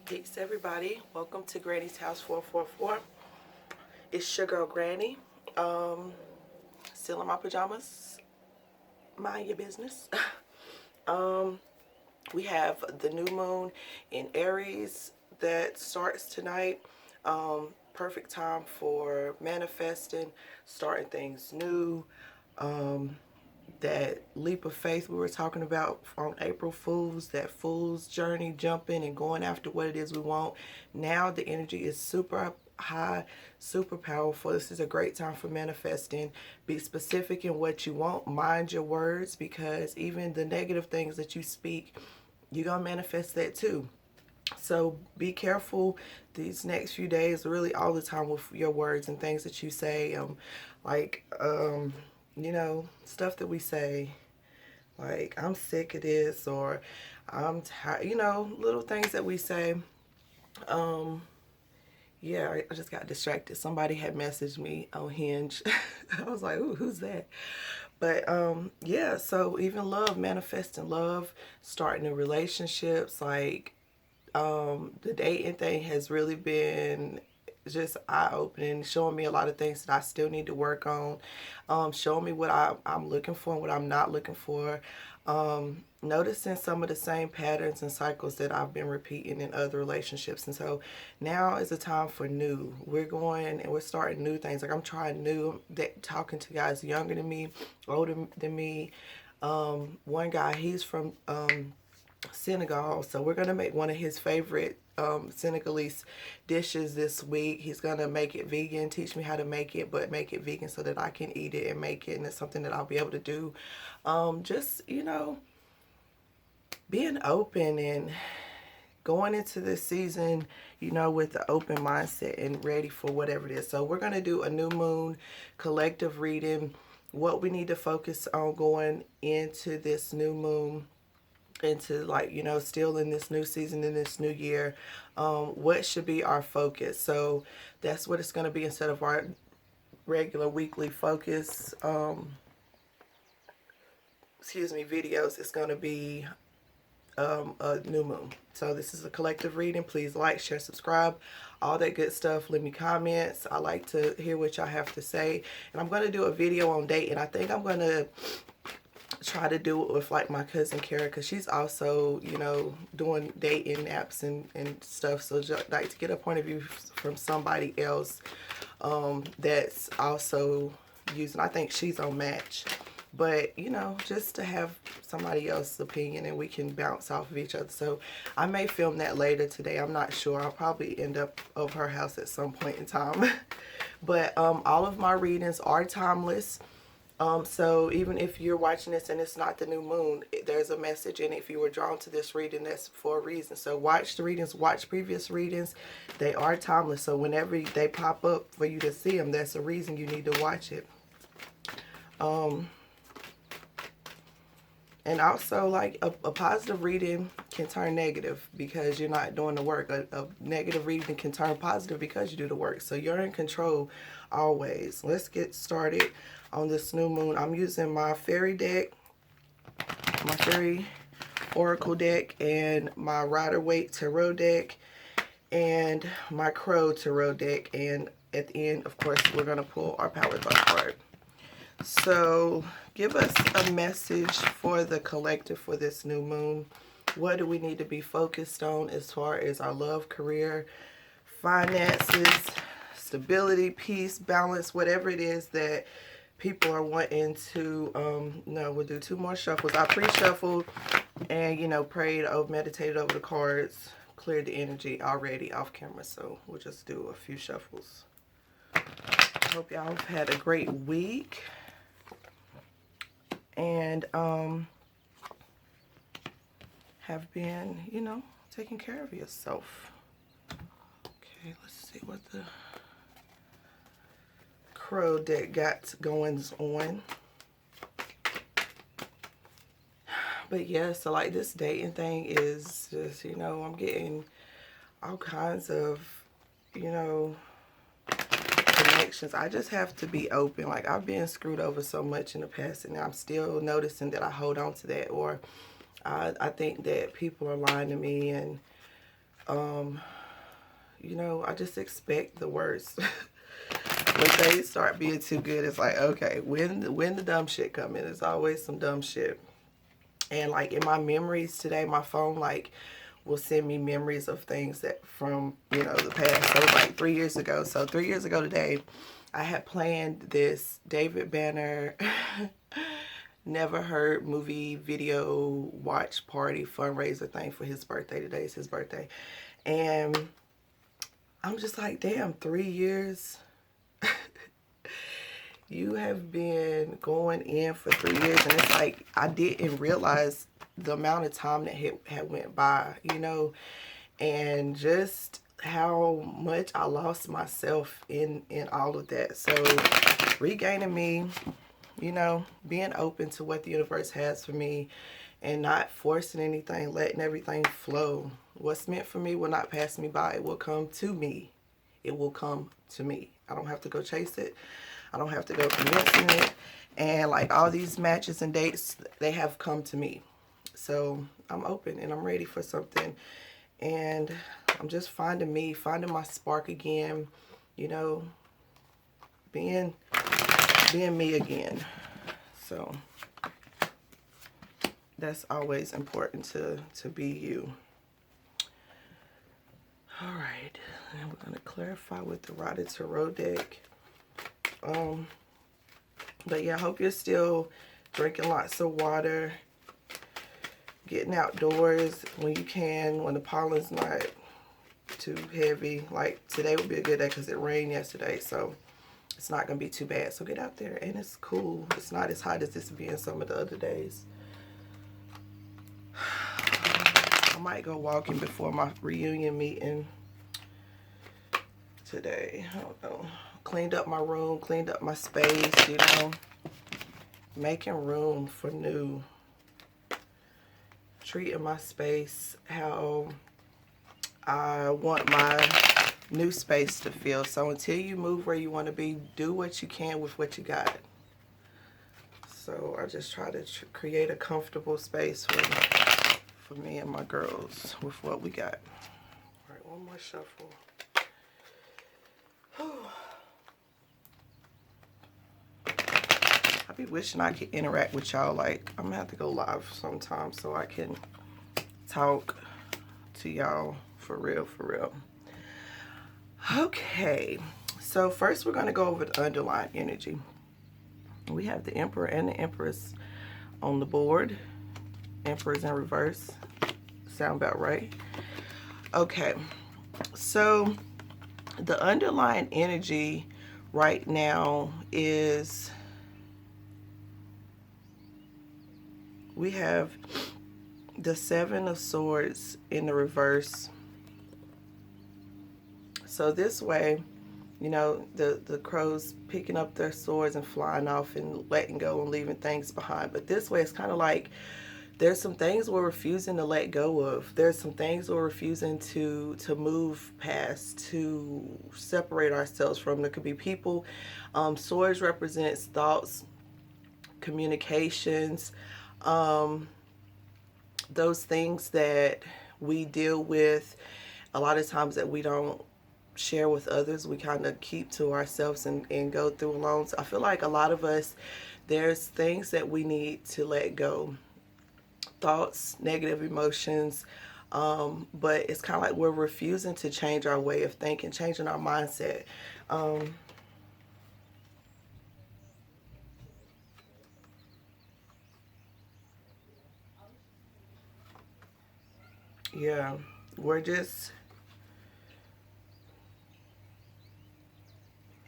Peace, everybody. Welcome to Granny's House 444. It's your girl, Granny. Um, Still in my pajamas. Mind your business. um, we have the new moon in Aries that starts tonight. Perfect time for manifesting, starting things new. Um, that leap of faith we were talking about on April Fools, that fool's journey, jumping and going after what it is we want. Now the energy is super high, super powerful. This is a great time for manifesting. Be specific in what you want. Mind your words, because even the negative things that you speak, you're going to manifest that too. So be careful these next few days, really all the time, with your words and things that you say. Like, stuff that we say, like, I'm sick of this, or I'm tired, little things that we say. Um, yeah, I just got distracted. Somebody had messaged me on Hinge. I was like, ooh, who's that? But yeah, so even love, manifesting love, starting new relationships, like the dating thing has really been just eye-opening, showing me a lot of things that I still need to work on, showing me what I'm looking for and what I'm not looking for, noticing some of the same patterns and cycles that I've been repeating in other relationships. And so now is the time for new. We're going and we're starting new things. Like, I'm trying new, talking to guys younger than me, older than me. One guy, he's from Senegal, so we're gonna make one of his favorite Senegalese dishes this week. He's gonna make it vegan, teach me how to make it, but make it vegan so that I can eat it and make it, and it's something that I'll be able to do. Just, being open and going into this season, with the open mindset and ready for whatever it is. So we're gonna do a new moon collective reading, what we need to focus on going into this new moon, into, like, still in this new season, in this new year. What should be our focus? So that's what it's going to be. Instead of our regular weekly focus videos, it's going to be a new moon. So this is a collective reading. Please like, share, subscribe, all that good stuff. Leave me comments. I like to hear what y'all have to say. And I'm going to do a video on dating. I think I'm going to try to do it with, like, my cousin Kara, because she's also, doing dating apps and stuff. So just like to get a point of view from somebody else that's also using, I think she's on Match, but just to have somebody else's opinion and we can bounce off of each other. So I may film that later today. I'm not sure. I'll probably end up over her house at some point in time. But all of my readings are timeless. So even if you're watching this and it's not the new moon, there's a message in it. If you were drawn to this reading, that's for a reason. So watch the readings, watch previous readings. They are timeless. So whenever they pop up for you to see them, that's a reason you need to watch it. And also, like, a positive reading can turn negative because you're not doing the work. A negative reading can turn positive because you do the work. So you're in control always. Let's get started on this new moon. I'm using my fairy deck, my fairy oracle deck, and my Rider-Waite tarot deck, and my Crow tarot deck. And at the end, of course, we're going to pull our power thought card. So give us a message for the collective for this new moon. What do we need to be focused on as far as our love, career, finances, stability, peace, balance, whatever it is that people are wanting to, no, we'll do 2 more shuffles. I pre-shuffled and, prayed over, meditated over the cards, cleared the energy already off camera. So we'll just do a few shuffles. I hope y'all have had a great week. And have been, taking care of yourself. Okay, let's see what the Crow deck got going on. But yeah, so like this dating thing is just, I'm getting all kinds of, connections. I just have to be open. Like, I've been screwed over so much in the past, and I'm still noticing that I hold on to that, or I think that people are lying to me, and You know, I just expect the worst. When things start being too good, it's like, okay, when the dumb shit come in, there's always some dumb shit. And like in my memories today, my phone like will send me memories of things that from, you know, the past. So like 3 years ago. So 3 years ago today, I had planned this David Banner never heard movie video watch party fundraiser thing for his birthday. Today is his birthday. And I'm just like, damn, 3 years. You have been going in for 3 years, and it's like I didn't realize the amount of time that had went by, you know, and just how much I lost myself in all of that. So regaining me, you know, being open to what the universe has for me and not forcing anything, letting everything flow. What's meant for me will not pass me by. It will come to me. It will come to me. I don't have to go chase it. I don't have to go convincing it. And like all these matches and dates, they have come to me. So I'm open and I'm ready for something. And I'm just finding me, finding my spark again, you know, being me again. So that's always important to be you. All right, and we're going to clarify with the Rider Tarot deck. But yeah, I hope you're still drinking lots of water, getting outdoors when you can, when the pollen's not too heavy. Like today would be a good day because it rained yesterday, so it's not going to be too bad. So get out there, and it's cool. It's not as hot as it's been some of the other days. I might go walking before my reunion meeting today. I don't know. Cleaned up my room, cleaned up my space, you know. Making room for new. Treating my space how I want my new space to feel. So until you move where you want to be, do what you can with what you got. So I just try to create a comfortable space for me and my girls with what we got. All right, one more shuffle. I be wishing I could interact with y'all. Like, I'm gonna have to go live sometime so I can talk to y'all for real, for real. Okay, so first we're gonna go over the underlying energy. We have the Emperor and the Empress on the board. Emperor's in reverse. Sound about right? Okay, so the underlying energy right now is we have the Seven of Swords in the reverse. So this way, you know, the crows picking up their swords and flying off and letting go and leaving things behind. But this way, it's kind of like there's some things we're refusing to let go of. There's some things we're refusing to move past, to separate ourselves from. There could be people. Swords represents thoughts, communications, those things that we deal with a lot of times that we don't share with others. We kind of keep to ourselves and go through alone. So I feel like a lot of us, there's things that we need to let go. Thoughts, negative emotions, but it's kind of like we're refusing to change our way of thinking, changing our mindset. Yeah, we're just,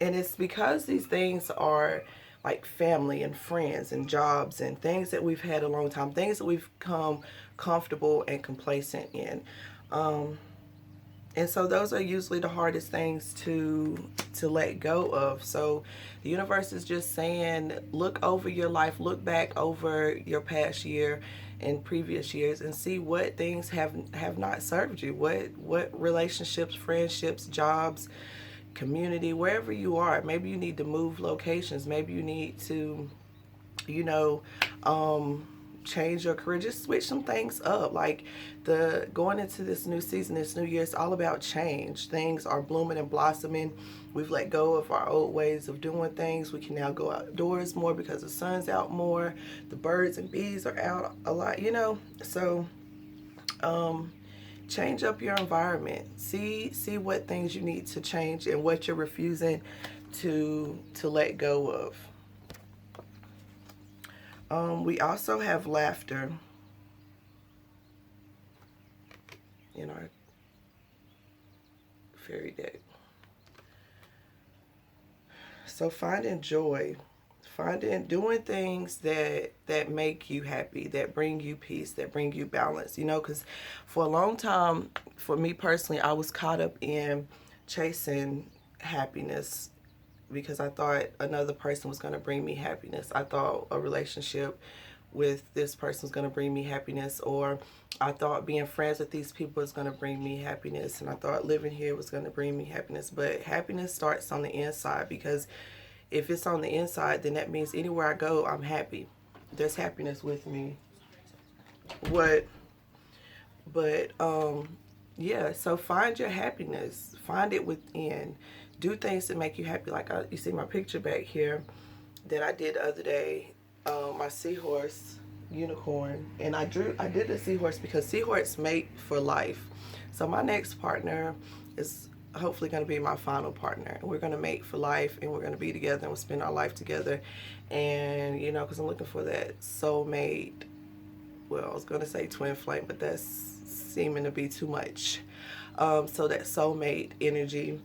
and it's because these things are like family and friends and jobs and things that we've had a long time, things that we've become comfortable and complacent in. And so those are usually the hardest things to let go of. So the universe is just saying, look over your life, look back over your past year and previous years and see what things have not served you. What relationships, friendships, jobs, community, wherever you are. Maybe you need to move locations. Maybe you need to, you know, change your career, just switch some things up. Like the going into this new season, this new year, it's all about change. Things are blooming and blossoming. We've let go of our old ways of doing things. We can now go outdoors more because the sun's out more. The birds and bees are out a lot, you know. So change up your environment. See what things you need to change and what you're refusing to let go of. We also have laughter in our fairy deck. So finding joy, finding doing things that make you happy, that bring you peace, that bring you balance. You know, because for a long time, for me personally, I was caught up in chasing happiness because I thought another person was going to bring me happiness. I thought a relationship with this person was going to bring me happiness, or I thought being friends with these people was going to bring me happiness, and I thought living here was going to bring me happiness. But happiness starts on the inside, because if it's on the inside, then that means anywhere I go, I'm happy. There's happiness with me. What? But yeah. So find your happiness. Find it within. Do things that make you happy. Like you see my picture back here that I did the other day. My seahorse unicorn, and I did the seahorse because seahorse mate for life. So my next partner is hopefully going to be my final partner. We're going to mate for life, and we're going to be together, and we'll spend our life together. And you know, because I'm looking for that soulmate. Well, I was going to say twin flame, but that's seeming to be too much. So that soulmate energy.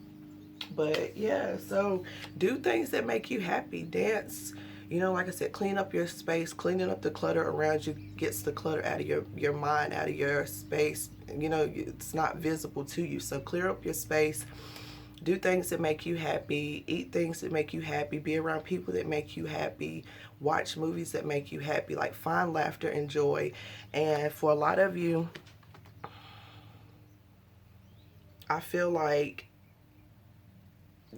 But yeah, so do things that make you happy. Dance. You know, like I said, clean up your space. Cleaning up the clutter around you gets the clutter out of your mind, out of your space. You know, it's not visible to you. So clear up your space. Do things that make you happy. Eat things that make you happy. Be around people that make you happy. Watch movies that make you happy. Like, find laughter and joy. And for a lot of you, I feel like,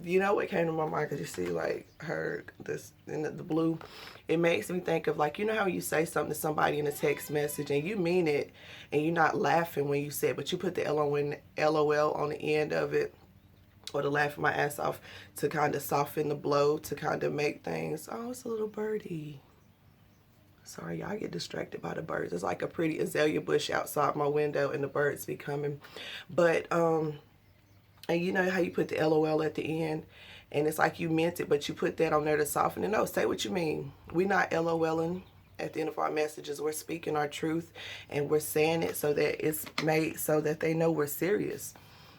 you know what came to my mind, because you see like her this in the blue, it makes me think of, like, you know how you say something to somebody in a text message and you mean it and you're not laughing when you say it, but you put the LOL on the end of it, or to laugh my ass off, to kind of soften the blow, to kind of make things. Oh, it's a little birdie. Sorry, y'all, get distracted by the birds. It's like a pretty azalea bush outside my window and the birds be coming. But and you know how you put the LOL at the end, and it's like you meant it, but you put that on there to soften it. No, say what you mean. We're not LOLing at the end of our messages. We're speaking our truth, and we're saying it so that it's made so that they know we're serious.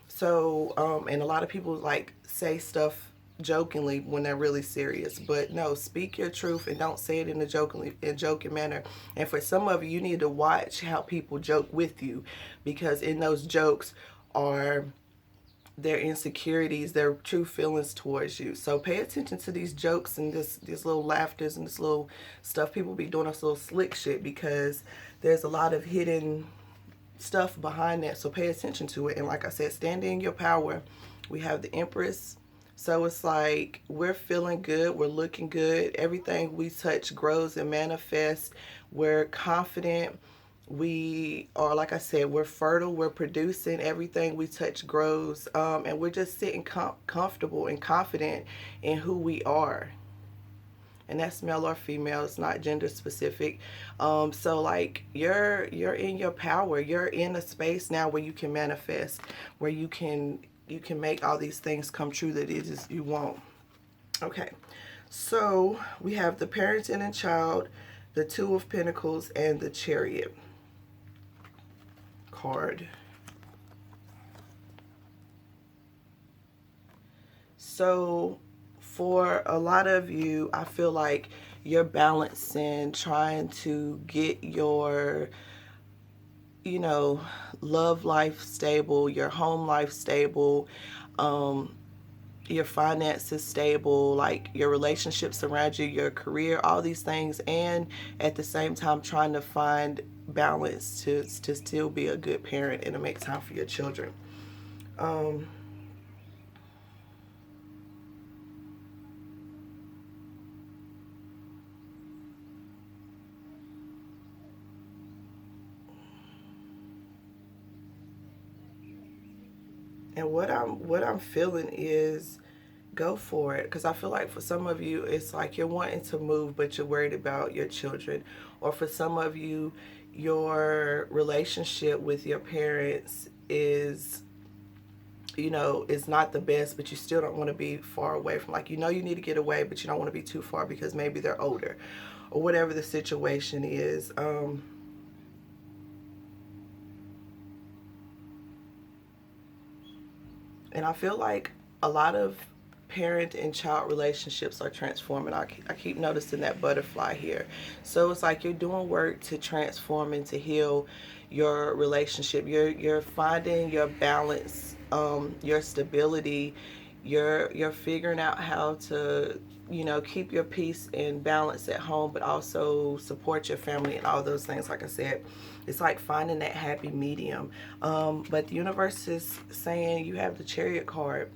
So, and a lot of people like say stuff jokingly when they're really serious, but no, speak your truth and don't say it in a joking manner. And for some of you, you need to watch how people joke with you, because in those jokes are their insecurities, their true feelings towards you. So pay attention to these jokes and these little laughters and this little stuff people be doing, this little slick shit, because there's a lot of hidden stuff behind that. So pay attention to it. And like I said, stand in your power. We have the Empress. So it's like we're feeling good, we're looking good, everything we touch grows and manifests. We're confident. We are, like I said, we're fertile, we're producing, everything we touch grows, and we're just sitting comfortable and confident in who we are. And that's male or female, it's not gender specific. So like you're in your power, you're in a space now where you can manifest, where you can make all these things come true that it is you want. Okay, so we have the parenting and child, the Two of Pentacles, and the Chariot card. So for a lot of you, I feel like you're balancing, trying to get your, you know, love life stable, your home life stable, your finances stable, like your relationships around you, your career, all these things, and at the same time trying to find balance to still be a good parent and to make time for your children. And what I'm feeling is go for it, because I feel like for some of you it's like you're wanting to move but you're worried about your children, or for some of you your relationship with your parents is, is not the best, but you still don't want to be far away from, like, you need to get away but you don't want to be too far because maybe they're older or whatever the situation is. And I feel like a lot of parent and child relationships are transforming. I keep noticing that butterfly here. So it's like you're doing work to transform and to heal your relationship. You're finding your balance, your stability. You're figuring out how to, keep your peace and balance at home, but also support your family and all those things. Like I said, it's like finding that happy medium. But the universe is saying you have the Chariot card.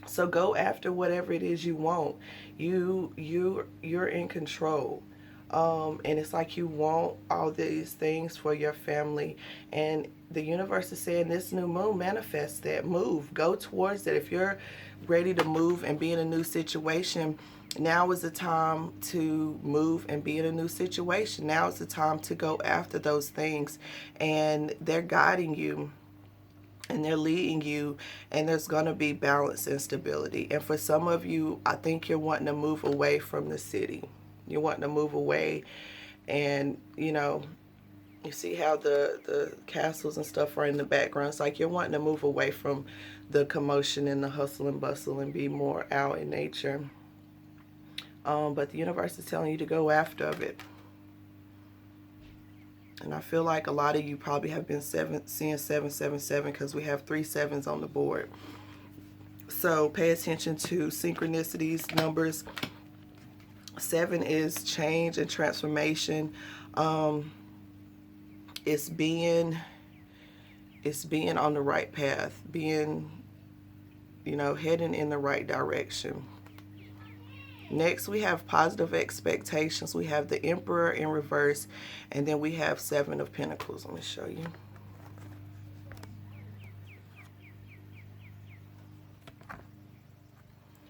So go after whatever it is you want. You're in control. And it's like you want all these things for your family. And the universe is saying this new moon manifests that. Move. Go towards it. If you're ready to move and be in a new situation, now is the time to move and be in a new situation. Now is the time to go after those things. And they're guiding you and they're leading you, and there's going to be balance and stability. And for some of you, I think you're wanting to move away from the city. You're wanting to move away, and you see how the castles and stuff are in the background. It's like you're wanting to move away from the commotion and the hustle and bustle and be more out in nature. But the universe is telling you to go after it. And I feel like a lot of you probably have been seeing 777 because we have 3 sevens on the board. So pay attention to synchronicities, numbers. 7 is change and transformation. It's being on the right path, being, heading in the right direction. Next, we have positive expectations. We have the Emperor in reverse, and then we have 7 of Pentacles. Let me show you.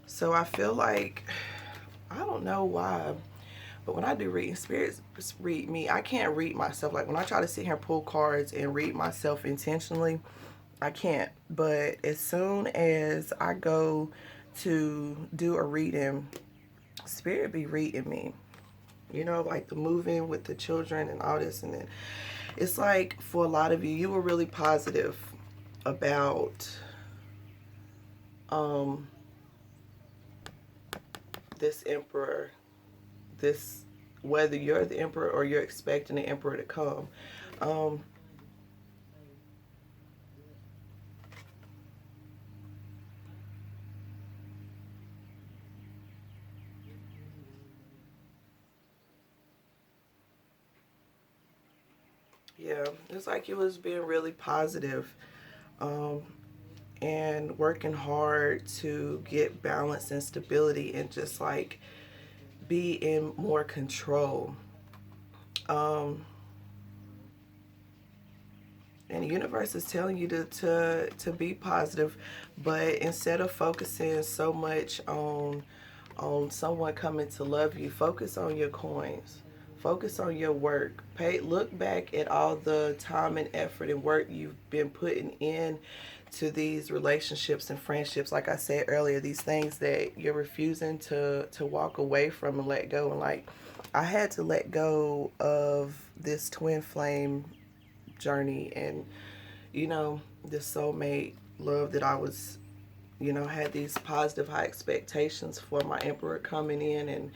So I feel like, I don't know why, but when I do reading, spirits read me. I can't read myself. Like when I try to sit here and pull cards and read myself intentionally, I can't. But as soon as I go to do a reading, spirit be reading me, like the moving with the children and all this. And then it's like for a lot of you, you were really positive about this Emperor, this, whether you're the Emperor or you're expecting the Emperor to come. Yeah, it's like you was being really positive, and working hard to get balance and stability and just like be in more control. And the universe is telling you to be positive, but instead of focusing so much on someone coming to love you, focus on your coins. Focus on your work. Look back at all the time and effort and work you've been putting in to these relationships and friendships. Like I said earlier, these things that you're refusing to walk away from and let go. And like, I had to let go of this twin flame journey and, this soulmate love that I was, had these positive high expectations for my Emperor coming in, and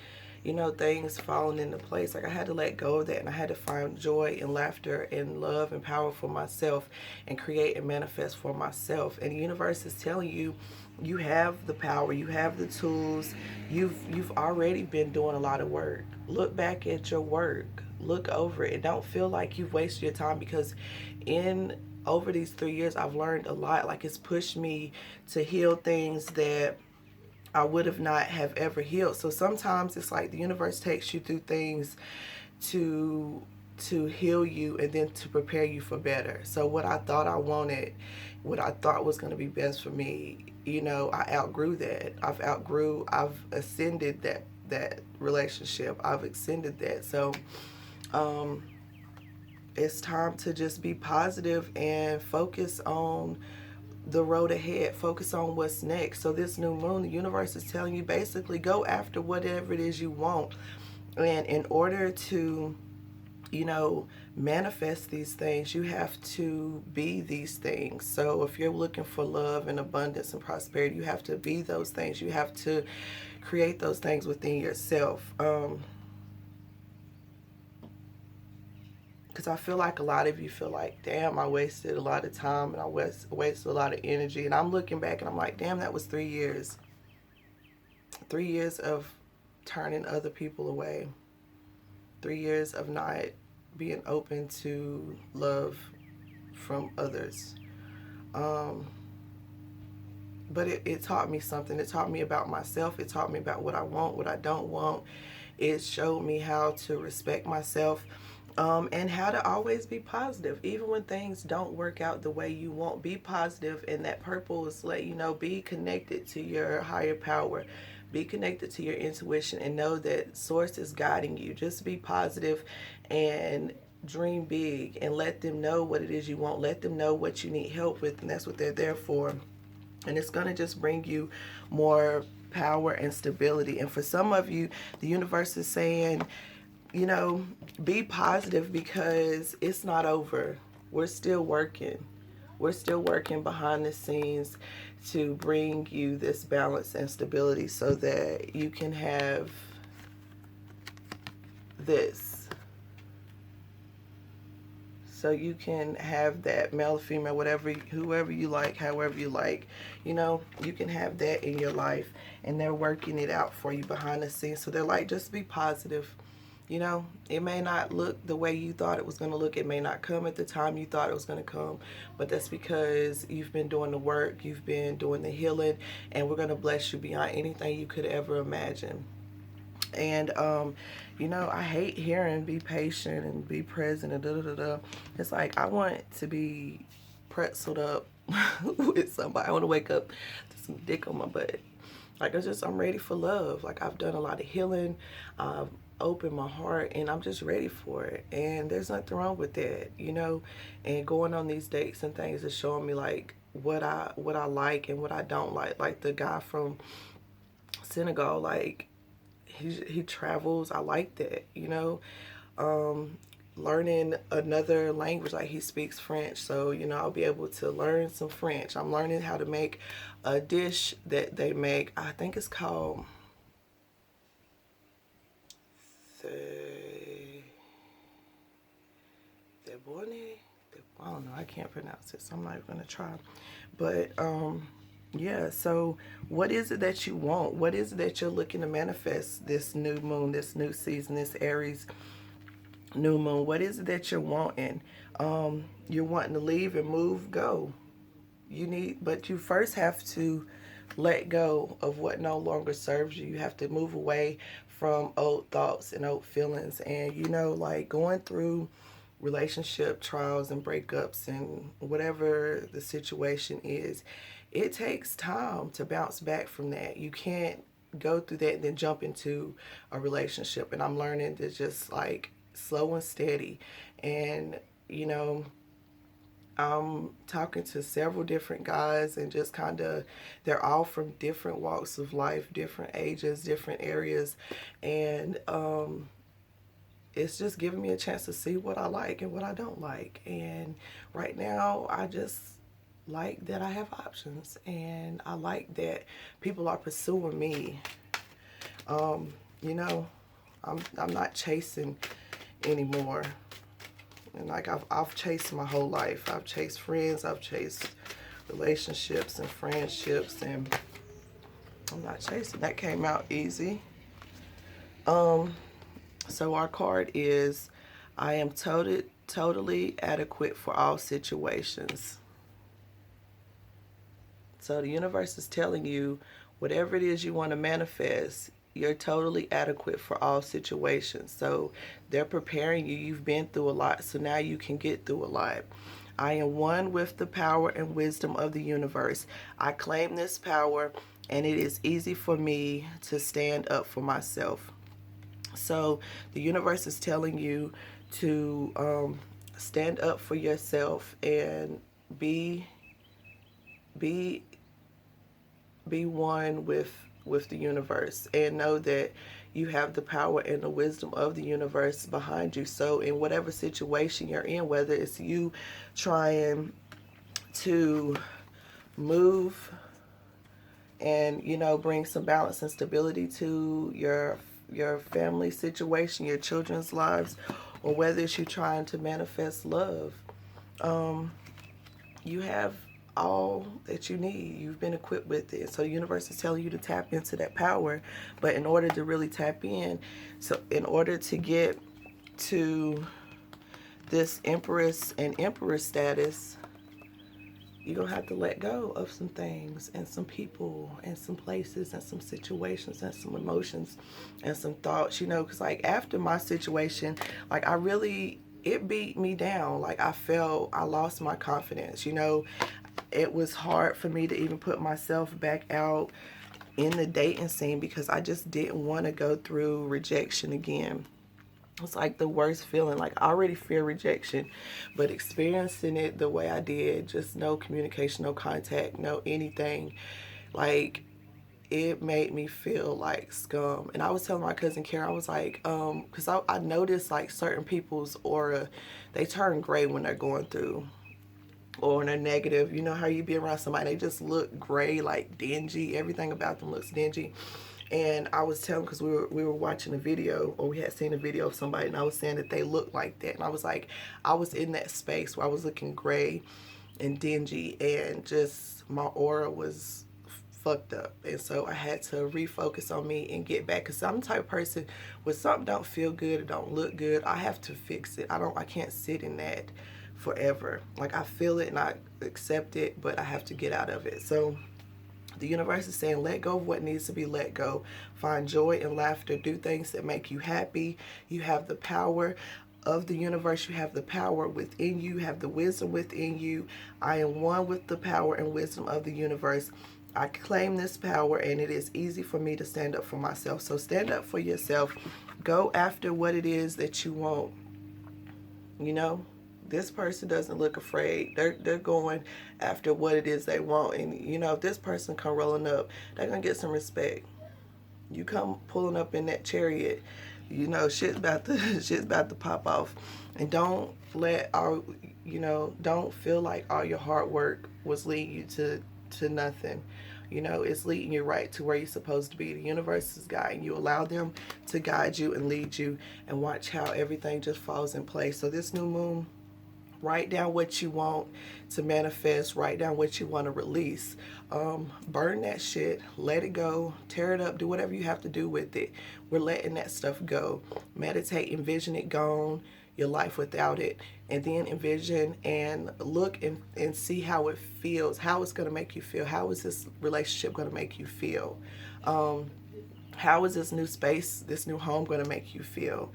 things falling into place. Like I had to let go of that, and I had to find joy and laughter and love and power for myself and create and manifest for myself. And the universe is telling you, you have the power, you have the tools, you've already been doing a lot of work. Look back at your work, look over it, and don't feel like you've wasted your time, because in over these 3 years I've learned a lot. Like it's pushed me to heal things that I would have not have ever healed. So sometimes it's like the universe takes you through things to to heal you and then to prepare you for better. So what I thought I wanted, what I thought was going to be best for me, you know, I outgrew that. I've ascended that relationship. I've extended that. So um it's time to just be positive and focus on the road ahead, focus on what's next. So this new moon, the universe is telling you basically go after whatever it is you want. And in order to, you know, manifest these things, you have to be these things. So if you're looking for love and abundance and prosperity, you have to be those things. You have to create those things within yourself. Because I feel like a lot of you feel like, damn, I wasted a lot of time and I wasted a lot of energy. And I'm looking back and I'm like, damn, that was 3 years. 3 years of turning other people away. 3 years of not being open to love from others. But it taught me something. It taught me about myself. It taught me about what I want, what I don't want. It showed me how to respect myself, and how to always be positive. Even when things don't work out the way you want, be positive. And that purple is let you know, be connected to your higher power. Be connected to your intuition and know that source is guiding you. Just be positive and dream big and let them know what it is you want. Let them know what you need help with, and that's what they're there for. And it's going to just bring you more power and stability. And for some of you, the universe is saying, you know, be positive because it's not over. We're still working. We're still working behind the scenes to bring you this balance and stability so that you can have this. So you can have that male, female, whatever, whoever you like, however you like, you know, you can have that in your life. And they're working it out for you behind the scenes. So they're like, just be positive. You know, it may not look the way you thought it was going to look. It may not come at the time you thought it was going to come. But that's because you've been doing the work. You've been doing the healing. And we're going to bless you beyond anything you could ever imagine. And, you know, I hate hearing be patient and be present and da-da-da-da. It's like, I want to be pretzeled up with somebody. I want to wake up to some dick on my butt. Like, I'm ready for love. Like, I've done a lot of healing. I've opened my heart and I'm just ready for it. And there's nothing wrong with that, you know. And going on these dates and things is showing me, like, what I like and what I don't like. Like the guy from Senegal, like, he travels. I like that, you know. Learning another language, like he speaks French, so you know I'll be able to learn some French. I'm learning how to make a dish that they make. I think it's called the Bonne. I don't know. I can't pronounce it, so I'm not even gonna try. But yeah. So what is it that you want? What is it that you're looking to manifest this new moon, this new season, this Aries new moon? What is it that you're wanting? You're wanting to leave and move, go. But you first have to let go of what no longer serves you. You have to move away from old thoughts and old feelings. And, you know, like going through relationship trials and breakups and whatever the situation is, it takes time to bounce back from that. You can't go through that and then jump into a relationship. And I'm learning to just like slow and steady. And, you know, I'm talking to several different guys and just kind of, they're all from different walks of life, different ages, different areas. And it's just giving me a chance to see what I like and what I don't like. And right now, I just like that I have options. And I like that people are pursuing me. You know, I'm not chasing anymore. And like I've chased my whole life. I've chased friends, I've chased relationships and friendships, and I'm not chasing. That came out easy. So our card is, I am totally adequate for all situations. So the universe is telling you whatever it is you want to manifest, You're totally adequate for all situations. So they're preparing you. You've been through a lot, so now you can get through a lot. I am one with the power and wisdom of the universe. I claim this power, and it is easy for me to stand up for myself. So the universe is telling you to stand up for yourself and be be be one with the universe, and know that you have the power and the wisdom of the universe behind you. So in whatever situation you're in, whether it's you trying to move and bring some balance and stability to your family situation, your children's lives, or whether it's you trying to manifest love, you have all that you need. You've been equipped with it. So the universe is telling you to tap into that power. But in order to really tap in, so in order to get to this Empress and Emperor status, you're going to have to let go of some things and some people and some places and some situations and some emotions and some thoughts, because like after my situation, like it beat me down. Like I lost my confidence, It was hard for me to even put myself back out in the dating scene because I just didn't want to go through rejection again. It's like the worst feeling. Like I already fear rejection, but experiencing it the way I did, just no communication, no contact, no anything, like it made me feel like scum. And I was telling my cousin Karen, I was like, because I noticed like certain people's aura, they turn gray when they're going through or when they're negative. You know how you be around somebody, they just look gray, like dingy. Everything about them looks dingy. And I was telling, because we were watching a video, or we had seen a video of somebody, and I was saying that they looked like that. And I was like, I was in that space where I was looking gray and dingy, and just my aura was fucked up. And so I had to refocus on me and get back, because I'm the type of person, when something don't feel good, it don't look good, I have to fix it. I can't sit in that forever. Like I feel it and I accept it, but I have to get out of it. So the universe is saying, let go of what needs to be let go. Find joy and laughter. Do things that make you happy. You have the power of the universe. You have the power within you. You have the wisdom within you. I am one with the power and wisdom of the universe. I claim this power, and it is easy for me to stand up for myself. So stand up for yourself. Go after what it is that you want. This person doesn't look afraid. They're going after what it is they want. And if this person come rolling up, they're gonna get some respect. You come pulling up in that chariot, shit's about to shit's about to pop off. And don't don't feel like all your hard work was leading you to nothing. It's leading you right to where you're supposed to be. The universe is guiding you. Allow them to guide you and lead you, and watch how everything just falls in place. So this new moon, write down what you want to manifest. Write down what you want to release. Burn that shit. Let it go. Tear it up. Do whatever you have to do with it. We're letting that stuff go. Meditate. Envision it gone. Your life without it. And then envision and look and see how it feels. How it's going to make you feel. How is this relationship going to make you feel? How is this new space, this new home going to make you feel?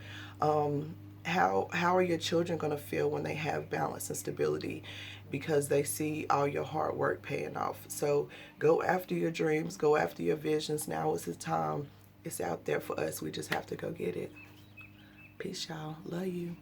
How are your children going to feel when they have balance and stability, because they see all your hard work paying off? So go after your dreams, go after your visions. Now is the time. It's out there for us. We just have to go get it. Peace, y'all. Love you.